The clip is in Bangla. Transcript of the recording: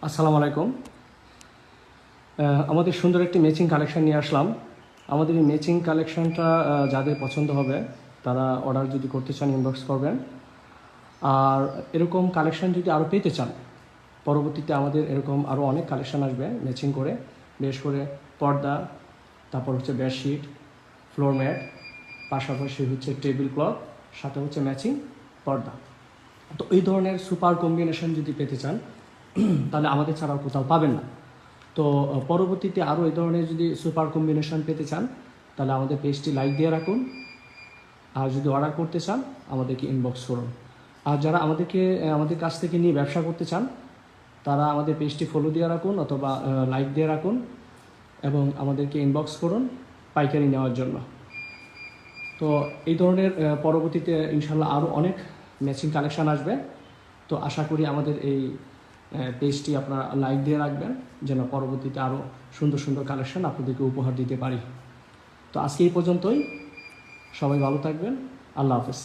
আসসালামু আলাইকুম। আমাদের সুন্দর একটি ম্যাচিং কালেকশন নিয়ে আসলাম। আমাদের এই ম্যাচিং কালেকশনটা যাদের পছন্দ হবে তারা অর্ডার যদি করতে চান ইনবক্স করবেন। আর এরকম কালেকশন যদি আরও পেতে চান, পরবর্তীতে আমাদের এরকম আরও অনেক কালেকশন আসবে ম্যাচিং করে, বিশেষ করে পর্দা, তারপর হচ্ছে বেডশিট, ফ্লোর ম্যাট, পাশাপাশি হচ্ছে টেবিল ক্লথ, সাথে হচ্ছে ম্যাচিং পর্দা। তো এই ধরনের সুপার কম্বিনেশন যদি পেতে চান তাহলে আমাদের ছাড়া আর কোথাও পাবেন না। তো পরবর্তীতে আরও এই ধরনের যদি সুপার কম্বিনেশন পেতে চান তাহলে আমাদের পেজটি লাইক দিয়ে রাখুন। আর যদি অর্ডার করতে চান আমাদেরকে ইনবক্স করুন। আর যারা আমাদের কাছ থেকে নিয়ে ব্যবসা করতে চান তারা আমাদের পেজটি ফলো দিয়ে রাখুন অথবা লাইক দিয়ে রাখুন এবং আমাদেরকে ইনবক্স করুন পাইকারি নেওয়ার জন্য। তো এই ধরনের পরবর্তীতে ইনশাল্লাহ আরও অনেক ম্যাচিং কালেকশান আসবে। তো আশা করি আমাদের এই পেজটি আপনারা লাইক দিয়ে রাখবেন যেন পরবর্তীতে আরও সুন্দর সুন্দর কালেকশন আপনাদেরকে উপহার দিতে পারি। তো আজকে এই পর্যন্তই। সবাই ভালো থাকবেন। আল্লাহ হাফেজ।